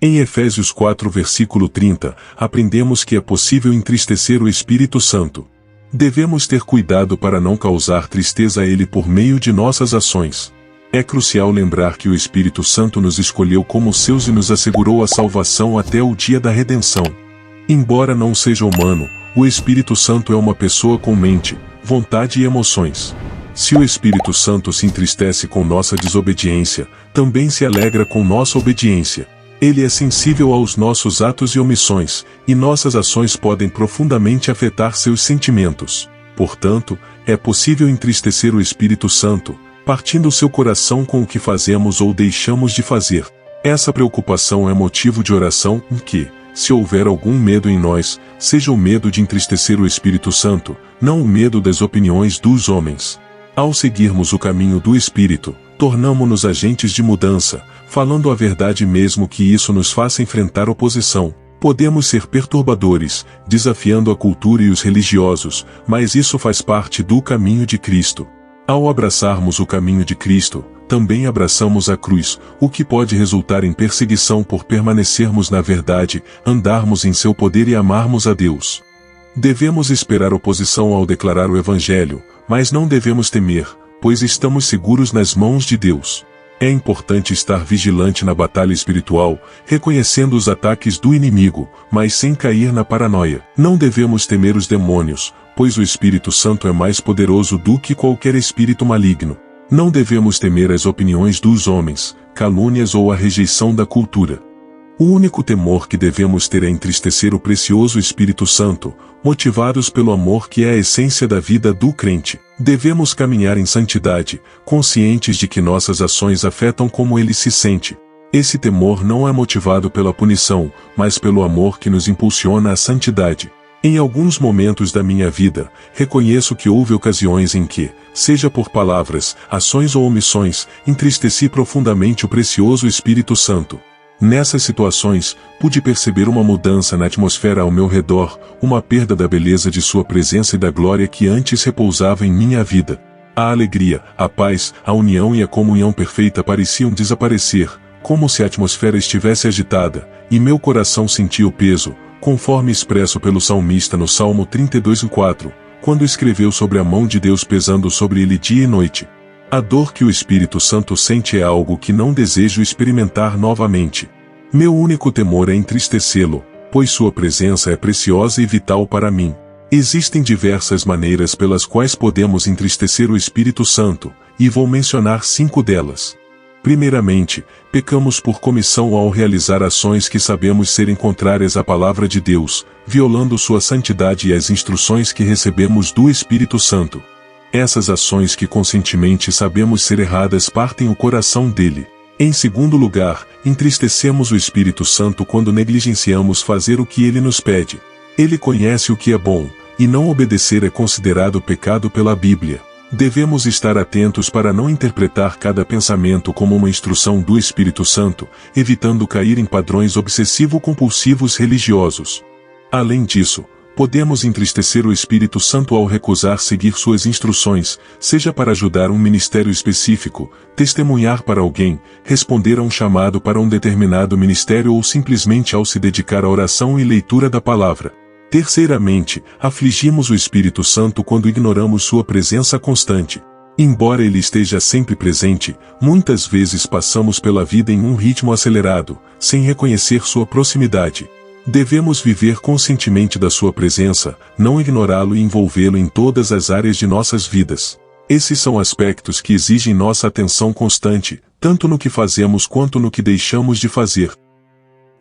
Em Efésios 4 versículo 30, aprendemos que é possível entristecer o Espírito Santo. Devemos ter cuidado para não causar tristeza a ele por meio de nossas ações. É crucial lembrar que o Espírito Santo nos escolheu como seus e nos assegurou a salvação até o dia da redenção. Embora não seja humano, o Espírito Santo é uma pessoa com mente, vontade e emoções. Se o Espírito Santo se entristece com nossa desobediência, também se alegra com nossa obediência. Ele é sensível aos nossos atos e omissões, e nossas ações podem profundamente afetar seus sentimentos. Portanto, é possível entristecer o Espírito Santo, partindo seu coração com o que fazemos ou deixamos de fazer. Essa preocupação é motivo de oração em que, se houver algum medo em nós, seja o medo de entristecer o Espírito Santo, não o medo das opiniões dos homens. Ao seguirmos o caminho do Espírito, tornamo-nos agentes de mudança, falando a verdade mesmo que isso nos faça enfrentar oposição. Podemos ser perturbadores, desafiando a cultura e os religiosos, mas isso faz parte do caminho de Cristo. Ao abraçarmos o caminho de Cristo, também abraçamos a cruz, o que pode resultar em perseguição por permanecermos na verdade, andarmos em seu poder e amarmos a Deus. Devemos esperar oposição ao declarar o Evangelho, mas não devemos temer, pois estamos seguros nas mãos de Deus. É importante estar vigilante na batalha espiritual, reconhecendo os ataques do inimigo, mas sem cair na paranoia. Não devemos temer os demônios, pois o Espírito Santo é mais poderoso do que qualquer espírito maligno. Não devemos temer as opiniões dos homens, calúnias ou a rejeição da cultura. O único temor que devemos ter é entristecer o precioso Espírito Santo, motivados pelo amor que é a essência da vida do crente. Devemos caminhar em santidade, conscientes de que nossas ações afetam como ele se sente. Esse temor não é motivado pela punição, mas pelo amor que nos impulsiona à santidade. Em alguns momentos da minha vida, reconheço que houve ocasiões em que, seja por palavras, ações ou omissões, entristeci profundamente o precioso Espírito Santo. Nessas situações, pude perceber uma mudança na atmosfera ao meu redor, uma perda da beleza de sua presença e da glória que antes repousava em minha vida. A alegria, a paz, a união e a comunhão perfeita pareciam desaparecer, como se a atmosfera estivesse agitada, e meu coração sentia o peso, conforme expresso pelo salmista no Salmo 32:4, quando escreveu sobre a mão de Deus pesando sobre ele dia e noite. A dor que o Espírito Santo sente é algo que não desejo experimentar novamente. Meu único temor é entristecê-lo, pois sua presença é preciosa e vital para mim. Existem diversas maneiras pelas quais podemos entristecer o Espírito Santo, e vou mencionar 5 delas. Primeiramente, pecamos por comissão ao realizar ações que sabemos serem contrárias à palavra de Deus, violando sua santidade e as instruções que recebemos do Espírito Santo. Essas ações que conscientemente sabemos ser erradas partem o coração dele. Em segundo lugar, entristecemos o Espírito Santo quando negligenciamos fazer o que ele nos pede. Ele conhece o que é bom, e não obedecer é considerado pecado pela Bíblia. Devemos estar atentos para não interpretar cada pensamento como uma instrução do Espírito Santo, evitando cair em padrões obsessivo-compulsivos religiosos. Além disso, podemos entristecer o Espírito Santo ao recusar seguir suas instruções, seja para ajudar um ministério específico, testemunhar para alguém, responder a um chamado para um determinado ministério ou simplesmente ao se dedicar à oração e leitura da palavra. Terceiramente, afligimos o Espírito Santo quando ignoramos sua presença constante. Embora ele esteja sempre presente, muitas vezes passamos pela vida em um ritmo acelerado, sem reconhecer sua proximidade. Devemos viver conscientemente da sua presença, não ignorá-lo e envolvê-lo em todas as áreas de nossas vidas. Esses são aspectos que exigem nossa atenção constante, tanto no que fazemos quanto no que deixamos de fazer.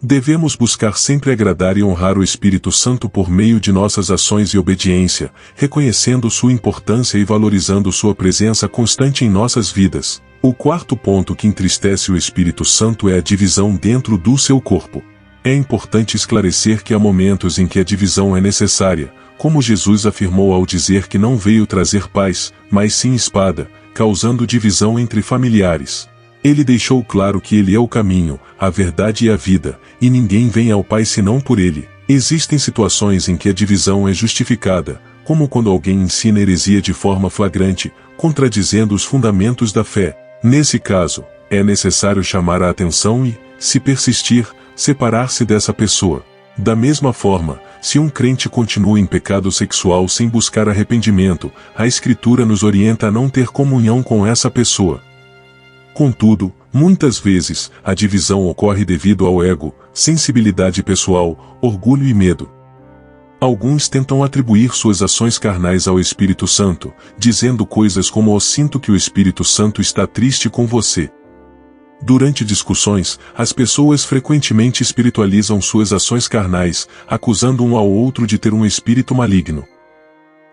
Devemos buscar sempre agradar e honrar o Espírito Santo por meio de nossas ações e obediência, reconhecendo sua importância e valorizando sua presença constante em nossas vidas. O quarto ponto que entristece o Espírito Santo é a divisão dentro do seu corpo. É importante esclarecer que há momentos em que a divisão é necessária, como Jesus afirmou ao dizer que não veio trazer paz, mas sim espada, causando divisão entre familiares. Ele deixou claro que ele é o caminho, a verdade e a vida, e ninguém vem ao Pai senão por ele. Existem situações em que a divisão é justificada, como quando alguém ensina heresia de forma flagrante, contradizendo os fundamentos da fé. Nesse caso, é necessário chamar a atenção e, se persistir, separar-se dessa pessoa. Da mesma forma, se um crente continua em pecado sexual sem buscar arrependimento, a Escritura nos orienta a não ter comunhão com essa pessoa. Contudo, muitas vezes, a divisão ocorre devido ao ego, sensibilidade pessoal, orgulho e medo. Alguns tentam atribuir suas ações carnais ao Espírito Santo, dizendo coisas como: "Eu sinto que o Espírito Santo está triste com você." Durante discussões, as pessoas frequentemente espiritualizam suas ações carnais, acusando um ao outro de ter um espírito maligno.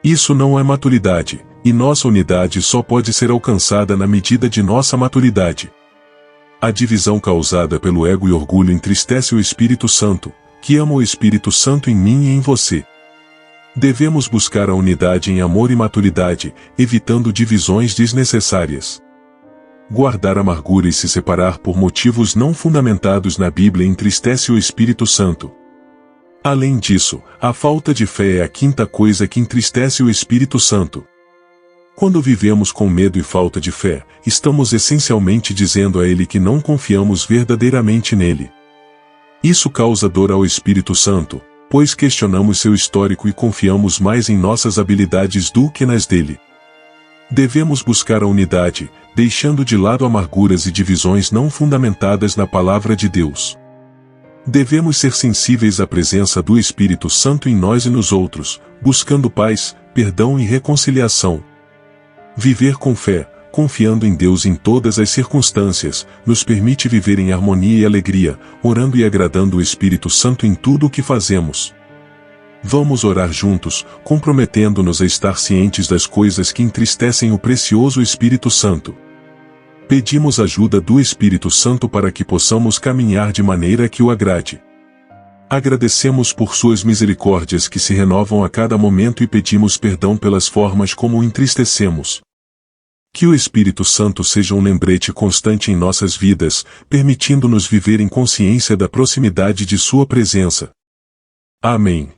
Isso não é maturidade, e nossa unidade só pode ser alcançada na medida de nossa maturidade. A divisão causada pelo ego e orgulho entristece o Espírito Santo, que ama o Espírito Santo em mim e em você. Devemos buscar a unidade em amor e maturidade, evitando divisões desnecessárias. Guardar amargura e se separar por motivos não fundamentados na Bíblia entristece o Espírito Santo. Além disso, a falta de fé é a quinta coisa que entristece o Espírito Santo. Quando vivemos com medo e falta de fé, estamos essencialmente dizendo a Ele que não confiamos verdadeiramente nele. Isso causa dor ao Espírito Santo, pois questionamos seu histórico e confiamos mais em nossas habilidades do que nas dele. Devemos buscar a unidade, deixando de lado amarguras e divisões não fundamentadas na Palavra de Deus. Devemos ser sensíveis à presença do Espírito Santo em nós e nos outros, buscando paz, perdão e reconciliação. Viver com fé, confiando em Deus em todas as circunstâncias, nos permite viver em harmonia e alegria, orando e agradando o Espírito Santo em tudo o que fazemos. Vamos orar juntos, comprometendo-nos a estar cientes das coisas que entristecem o precioso Espírito Santo. Pedimos ajuda do Espírito Santo para que possamos caminhar de maneira que o agrade. Agradecemos por suas misericórdias que se renovam a cada momento e pedimos perdão pelas formas como o entristecemos. Que o Espírito Santo seja um lembrete constante em nossas vidas, permitindo-nos viver em consciência da proximidade de sua presença. Amém.